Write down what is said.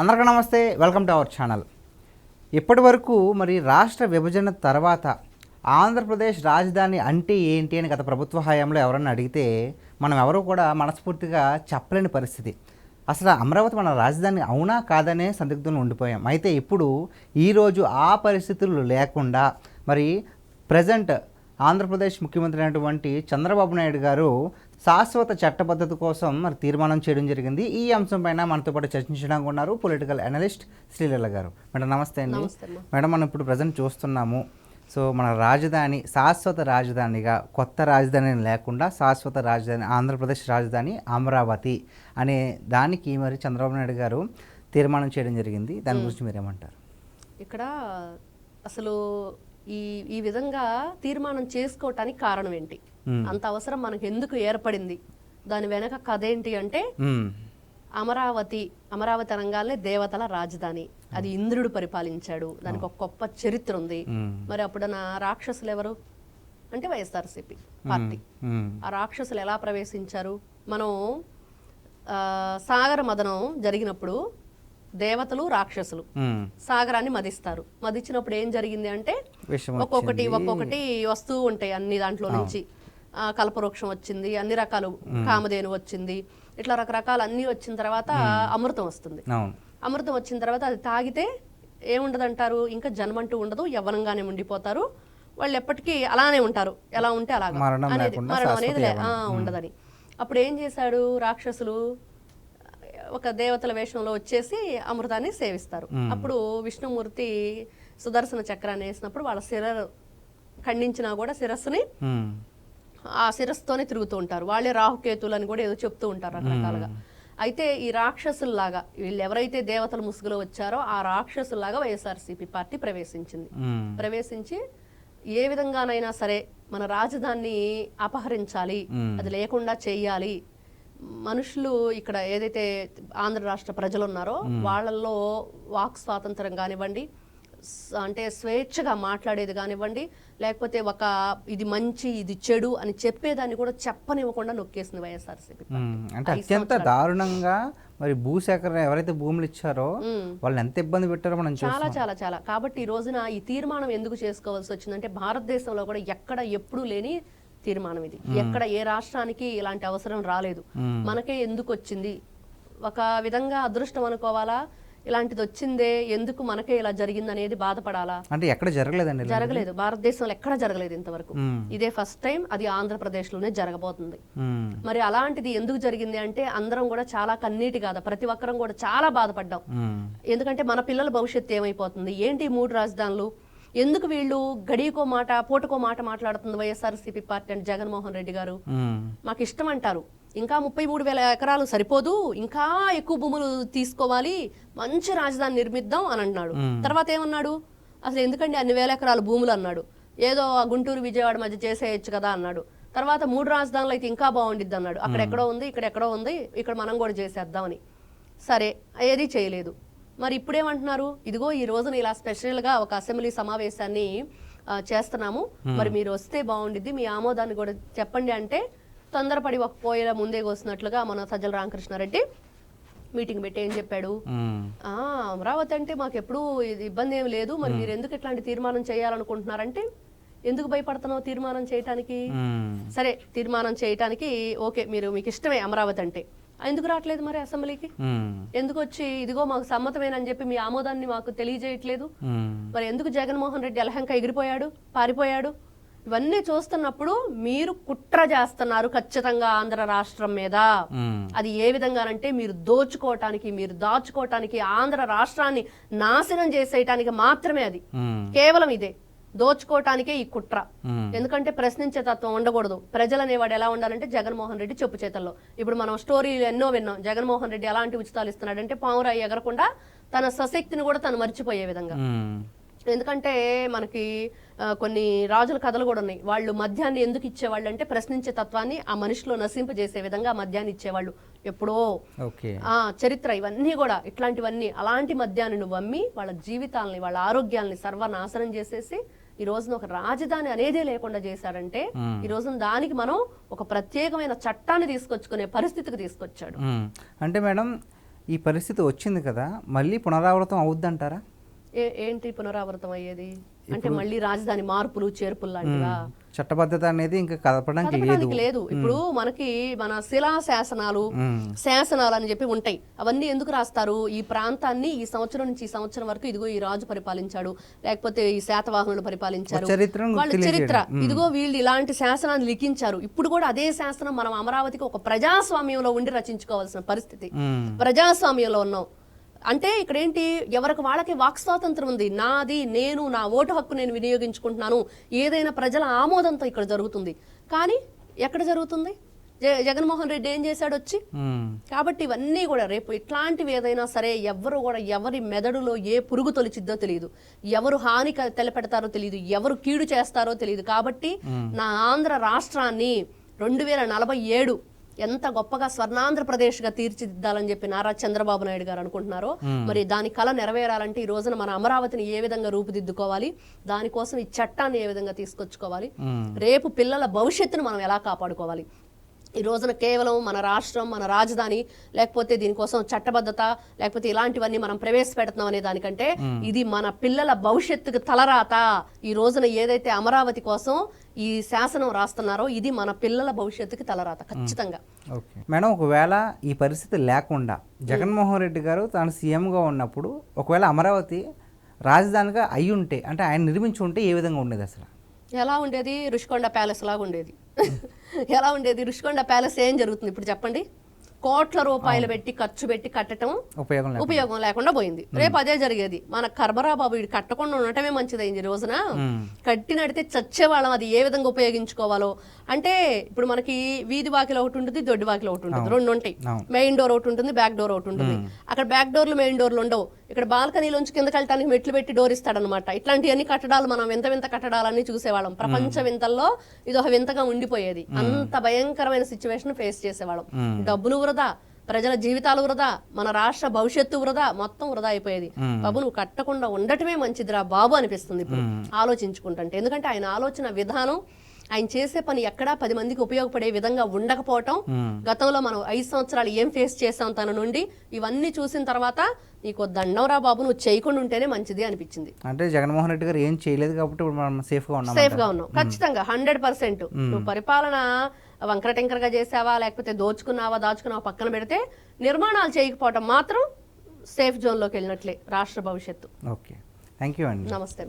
అందరికీ నమస్తే, welcome to our channel. ఇప్పటి వరకు మరి రాష్ట్ర విభజన తర్వాత ఆంధ్రప్రదేశ్ రాజధాని అంటే ఏంటి అని గత ప్రభుత్వ హయాంలో ఎవరన్నా అడిగితే మనం ఎవరూ కూడా మనస్ఫూర్తిగా చెప్పలేని పరిస్థితి. అసలు అమరావతి మన రాజధాని అవునా కాదనే సందిగ్ధంలో ఉండిపోయాం. అయితే ఇప్పుడు ఈరోజు ఆ పరిస్థితులు లేకుండా మరి ప్రజెంట్ ఆంధ్రప్రదేశ్ ముఖ్యమంత్రి అయినటువంటి చంద్రబాబు నాయుడు గారు శాశ్వత చట్టబద్ధత కోసం మరి తీర్మానం చేయడం జరిగింది. ఈ అంశం పైన మనతో పాటు చర్చించడానికి ఉన్నారు పొలిటికల్ అనలిస్ట్ శ్రీలీల గారు. మేడం నమస్తే అండి. మేడం, మనం ఇప్పుడు ప్రజెంట్ చూస్తున్నాము, సో మన రాజధాని శాశ్వత రాజధానిగా, కొత్త రాజధాని లేకుండా శాశ్వత రాజధాని ఆంధ్రప్రదేశ్ రాజధాని అమరావతి అనే దానికి మరి చంద్రబాబు నాయుడు గారు తీర్మానం చేయడం జరిగింది. దాని గురించి మీరేమంటారు? ఇక్కడ అసలు ఈ విధంగా తీర్మానం చేసుకోవటానికి కారణం ఏంటి, అంత అవసరం మనకు ఎందుకు ఏర్పడింది, దాని వెనక కథ ఏంటి అంటే అమరావతి అనగానే దేవతల రాజధాని, అది ఇంద్రుడు పరిపాలించాడు, దానికి ఒక గొప్ప చరిత్ర ఉంది. మరి అప్పుడున్న రాక్షసులు ఎవరు అంటే వైఎస్ఆర్సీపీ పార్టీ. ఆ రాక్షసులు ఎలా ప్రవేశించారు? మనం సాగర మదనం జరిగినప్పుడు దేవతలు రాక్షసులు సాగరాన్ని మదిస్తారు. మదిచ్చినప్పుడు ఏం జరిగింది అంటే ఒక్కొక్కటి వస్తూ ఉంటాయి అన్ని దాంట్లో నుంచి. కల్పవృక్షం వచ్చింది, అన్ని రకాలు కామధేను వచ్చింది, ఇట్లా రకరకాల అన్ని వచ్చిన తర్వాత అమృతం వస్తుంది. అమృతం వచ్చిన తర్వాత అది తాగితే ఏముండదంటారు, ఇంకా జన్మంటూ ఉండదు, యవ్వనంగానే ఉండిపోతారు, వాళ్ళు ఎప్పటికీ అలానే ఉంటారు, ఎలా ఉంటే అలాగా అనేది, మరణం అనేది ఉండదని. అప్పుడు ఏం చేశాడు, రాక్షసులు ఒక దేవతల వేషంలో వచ్చేసి అమృతాన్ని సేవిస్తారు. అప్పుడు విష్ణుమూర్తి సుదర్శన చక్రాన్ని వేసినప్పుడు వాళ్ళ శిరస్సు ఖండించినా కూడా శిరస్సుని ఆ శిరస్సుతోనే తిరుగుతూ ఉంటారు. వాళ్ళే రాహుకేతులు అని కూడా ఏదో చెప్తూ ఉంటారు రకరకాలుగా. అయితే ఈ రాక్షసుల్లాగా వీళ్ళు ఎవరైతే దేవతల ముసుగులో వచ్చారో ఆ రాక్షసుల్లాగా వైఎస్ఆర్సీపీ పార్టీ ప్రవేశించి ఏ విధంగానైనా సరే మన రాజధానిని అపహరించాలి, అది లేకుండా చెయ్యాలి. మనుషులు ఇక్కడ ఏదైతే ఆంధ్ర రాష్ట్ర ప్రజలు ఉన్నారో వాళ్ళల్లో వాక్ స్వాతంత్రం కానివ్వండి, అంటే స్వేచ్ఛగా మాట్లాడేది కానివ్వండి, లేకపోతే ఒక ఇది మంచి ఇది చెడు అని చెప్పేదాన్ని కూడా చెప్పనివ్వకుండా నొక్కేసింది వైఎస్ఆర్సీపీ. అంటే అత్యంత దారుణంగా మరి భూసేకరణ ఎవరైతే భూములు ఇచ్చారో వాళ్ళు ఎంత ఇబ్బంది పెట్టారో మనం చాలా చాలా చాలా. కాబట్టి ఈ రోజున ఈ తీర్మానం ఎందుకు చేసుకోవాల్సి వచ్చిందంటే భారతదేశంలో కూడా ఎక్కడ ఎప్పుడూ లేని తీర్మానం ఇది. ఎక్కడ ఏ రాష్ట్రానికి ఇలాంటి అవసరం రాలేదు, మనకే ఎందుకు వచ్చింది? ఒక విధంగా అదృష్టం అనుకోవాలా, ఇలాంటిది వచ్చిందే ఎందుకు మనకే ఇలా జరిగింది అనేది బాధపడాలా? అంటే ఎక్కడ జరగలేదు, భారతదేశంలో ఎక్కడ జరగలేదు ఇంతవరకు. ఇదే ఫస్ట్ టైం, అది ఆంధ్రప్రదేశ్ లోనే జరగబోతుంది. మరి అలాంటిది ఎందుకు జరిగింది అంటే అందరం కూడా చాలా కన్నీటి కాదా, ప్రతి ఒక్కరం కూడా చాలా బాధపడ్డాం. ఎందుకంటే మన పిల్లల భవిష్యత్తు ఏమైపోతుంది, ఏంటి 3 రాజధానులు, ఎందుకు వీళ్ళు గడియకో మాట పూటకో మాట మాట్లాడుతుంది వైఎస్ఆర్సీపీ పార్టీ అంటే జగన్మోహన్ రెడ్డి గారు. మాకు ఇష్టం అంటారు, ఇంకా 33,000 ఎకరాలు సరిపోదు, ఇంకా ఎక్కువ భూములు తీసుకోవాలి, మంచి రాజధాని నిర్మిద్దాం అని అన్నాడు. తర్వాత ఏమన్నాడు, అసలు ఎందుకండి అన్ని వేల ఎకరాలు భూములు అన్నాడు, ఏదో గుంటూరు విజయవాడ మధ్య చేసేయచ్చు కదా అన్నాడు. తర్వాత 3 రాజధానులు అయితే ఇంకా బాగుండిద్ది అన్నాడు. అక్కడెక్కడో ఉంది, ఇక్కడెక్కడో ఉంది, ఇక్కడ మనం కూడా చేసేద్దామని. సరే, ఏది చేయలేదు. మరి ఇప్పుడేమంటున్నారు, ఇదిగో ఈ రోజున ఇలా స్పెషల్గా ఒక అసెంబ్లీ సమావేశాన్ని చేస్తున్నాము, మరి మీరు వస్తే బాగుండిద్ది, మీ ఆమోదాన్ని కూడా చెప్పండి అంటే తొందరపడి ఒక పోయేలా ముందే కోసినట్లుగా మన సజ్జల రామకృష్ణారెడ్డి మీటింగ్ పెట్టి ఏం చెప్పాడు, అమరావతి అంటే మాకు ఎప్పుడూ ఇబ్బంది ఏమి లేదు, మరి మీరు ఎందుకు ఇట్లాంటి తీర్మానం చేయాలనుకుంటున్నారంటే, ఎందుకు భయపడుతున్నావు తీర్మానం చేయటానికి? సరే, తీర్మానం చేయటానికి ఓకే, మీకు ఇష్టమే అమరావతి అంటే, ఎందుకు రావట్లేదు మరి అసెంబ్లీకి? ఎందుకు వచ్చి ఇదిగో మాకు సమ్మతమేనని చెప్పి మీ ఆమోదాన్ని మాకు తెలియజేయట్లేదు? మరి ఎందుకు జగన్మోహన్ రెడ్డి అలహంక ఎగిరిపోయాడు, పారిపోయాడు? ఇవన్నీ చూస్తున్నప్పుడు మీరు కుట్ర చేస్తున్నారు ఖచ్చితంగా ఆంధ్ర రాష్ట్రం మీద. అది ఏ విధంగానంటే మీరు దాచుకోవటానికి ఆంధ్ర రాష్ట్రాన్ని నాశనం చేసేయటానికి మాత్రమే. అది కేవలం ఇదే, దోచుకోవటానికే ఈ కుట్ర. ఎందుకంటే ప్రశ్నించే తత్వం ఉండకూడదు. ప్రజలు అనేవాడు ఎలా ఉండాలంటే జగన్మోహన్ రెడ్డి చెప్పు చేతల్లో. ఇప్పుడు మనం స్టోరీలు ఎన్నో విన్నాం, జగన్మోహన్ రెడ్డి ఎలాంటి ఉచితాలు ఇస్తున్నాడంటే పావురాయి ఎగరకుండా తన సశక్తిని కూడా తను మర్చిపోయే విధంగా. ఎందుకంటే మనకి కొన్ని రాజుల కథలు కూడా ఉన్నాయి, వాళ్ళు మద్యాన్ని ఎందుకు ఇచ్చేవాళ్ళు అంటే ప్రశ్నించే తత్వాన్ని ఆ మనిషిలో నశింపజేసే విధంగా మద్యాన్ని ఇచ్చేవాళ్ళు ఎప్పుడో. చరిత్ర ఇవన్నీ కూడా ఇట్లాంటివన్నీ, అలాంటి మద్యాన్ని నువ్వు అమ్మి వాళ్ళ జీవితాలని వాళ్ళ ఆరోగ్యాలని సర్వనాశనం చేసేసి ఈ రోజున ఒక రాజధాని అనేదే లేకుండా చేశారంటే ఈ రోజున దానికి మనం ఒక ప్రత్యేకమైన చట్టాన్ని తీసుకొచ్చుకునే పరిస్థితికి తీసుకొచ్చాడు. అంటే మేడం ఈ పరిస్థితి వచ్చింది కదా, మళ్ళీ పునరావృతం అవుద్దంటారా? ఏంటి పునరావృతం అయ్యేది అంటే మళ్ళీ రాజధాని మార్పులు చేర్పులు లాంటివా? చట్టబద్ధత అనేది ఇంకా కదపడానికి లేదు. ఇప్పుడు మనకి మన శిలా శాసనాలు అని చెప్పి ఉంటాయి. అవన్నీ ఎందుకు రాస్తారు? ఈ ప్రాంతాన్ని ఈ సంవత్సరం నుంచి ఈ సంవత్సరం వరకు ఇదిగో ఈ రాజు పరిపాలించాడు, లేకపోతే ఈ శాతవాహనులు పరిపాలించారు, వాళ్ళ చరిత్ర ఇదిగో వీళ్ళు ఇలాంటి శాసనాన్ని లిఖించారు. ఇప్పుడు కూడా అదే శాసనం మనం అమరావతికి ఒక ప్రజాస్వామ్యంలో ఉండి రచించుకోవాల్సిన పరిస్థితి. ప్రజాస్వామ్యంలో ఉన్నాం అంటే ఇక్కడ ఏంటి, ఎవరికి వాళ్ళకి వాక్ స్వాతంత్రం ఉంది. నాది, నేను, నా ఓటు హక్కు నేను వినియోగించుకుంటున్నాను, ఏదైనా ప్రజల ఆమోదంతో ఇక్కడ జరుగుతుంది. కానీ ఎక్కడ జరుగుతుంది? జగన్మోహన్ రెడ్డి ఏం చేశాడు వచ్చి? కాబట్టి ఇవన్నీ కూడా రేపు ఇట్లాంటివి ఏదైనా సరే ఎవరు కూడా ఎవరి మెదడులో ఏ పురుగు తొలిచిద్దో తెలియదు, ఎవరు హాని తలపెడతారో తెలియదు, ఎవరు కీడు చేస్తారో తెలియదు. కాబట్టి నా ఆంధ్ర రాష్ట్రాన్ని 2047 ఎంత గొప్పగా స్వర్ణాంధ్రప్రదేశ్గా తీర్చిదిద్దాలని చెప్పి నారా చంద్రబాబు నాయుడు గారు అనుకుంటున్నారో, మరి దాని కళ నెరవేరాలంటే ఈ రోజున మన అమరావతిని ఏ విధంగా రూపుదిద్దుకోవాలి, దానికోసం ఈ చట్టాన్ని ఏ విధంగా తీసుకొచ్చుకోవాలి, రేపు పిల్లల భవిష్యత్తును మనం ఎలా కాపాడుకోవాలి. ఈ రోజున కేవలం మన రాష్ట్రం, మన రాజధాని, లేకపోతే దీనికోసం చట్టబద్ధత, లేకపోతే ఇలాంటివన్నీ మనం ప్రవేశపెడుతున్నాం అనే దానికంటే ఇది మన పిల్లల భవిష్యత్తుకు తలరాత. ఈ రోజున ఏదైతే అమరావతి కోసం ఈ శాసనం రాస్తున్నారో ఇది మన పిల్లల భవిష్యత్తుకి తలరాత ఖచ్చితంగా. ఓకే మేడం, ఒకవేళ ఈ పరిస్థితి లేకుండా జగన్మోహన్ రెడ్డి గారు తాను సీఎంగా ఉన్నప్పుడు ఒకవేళ అమరావతి రాజధానిగా అయి ఉంటే, అంటే ఆయన నిర్మించి ఉంటే ఏ విధంగా ఉండేది అసలు? ఎలా ఉండేది? రుషికొండ ప్యాలెస్ లాగా ఉండేది. ఎలా ఉండేది? రుషికొండ ప్యాలెస్ ఏం జరుగుతుంది ఇప్పుడు చెప్పండి? కోట్ల రూపాయలు పెట్టి ఖర్చు పెట్టి కట్టడం ఉపయోగం లేకుండా పోయింది. రేపు అదే జరిగేది. మన కర్బరా బాబు ఇది కట్టకుండా ఉండటమే మంచిదైంది. ఈ రోజున కట్టి నడితే చచ్చేవాళ్ళం. అది ఏ విధంగా ఉపయోగించుకోవాలో అంటే ఇప్పుడు మనకి వీధి వాకిలు ఒకటి ఉంటుంది, దొడ్డి వాకిలు ఒకటి ఉంటుంది, రెండు ఉంటాయి. మెయిన్ డోర్ ఒకటి ఉంటుంది, బ్యాక్ డోర్ ఒకటి ఉంటుంది. అక్కడ బ్యాక్ డోర్లు మెయిన్ డోర్లు ఉండవు. ఇక్కడ బాల్కనీలోంచి కిందకి వెళ్ళడానికి మెట్లు పెట్టి డోర్ ఇస్తాడనమాట. ఇట్లాంటివన్నీ కట్టడాలు మనం వింత వింత కట్టడాలన్నీ చూసేవాళ్ళం. ప్రపంచ వింతల్లో ఇది ఒక వింతగా ఉండిపోయేది. అంత భయంకరమైన సిచ్యువేషన్ ఫేస్ చేసేవాళ్ళం. డబ్బులు వృధా, ప్రజల జీవితాలు వృధా, మన రాష్ట్ర భవిష్యత్తు వృధా, మొత్తం వృధా అయిపోయేది. బాబు నువ్వు కట్టకుండా ఉండటమే మంచిదిరా బాబు అనిపిస్తుంది ఇప్పుడు ఆలోచించుకుంటుంటే. ఎందుకంటే ఆయన ఆలోచన విధానం, ఆయన చేసే పని ఎక్కడా 10 మందికి ఉపయోగపడే విధంగా ఉండకపోవటం, గతంలో మనం 5 సంవత్సరాలు ఏం ఫేస్ చేసాం తన నుండి, ఇవన్నీ చూసిన తర్వాత నీకు దండంరా బాబు నువ్వు చేయకుండా ఉంటేనే మంచిది అనిపించింది. అంటే జగన్మోహన్ రెడ్డి గారు ఏం చేయలేదు కాబట్టి మనం సేఫ్గా ఉన్నాం ఖచ్చితంగా 100%. నువ్వు పరిపాలన వంకరటింకరగా చేసావా, లేకపోతే దాచుకున్నావా పక్కన పెడితే నిర్మాణాలు చేయకపోవటం మాత్రం సేఫ్ జోన్లోకి వెళ్ళినట్లే రాష్ట్ర భవిష్యత్తు. ఓకే, థ్యాంక్ యూ అండి. నమస్తే.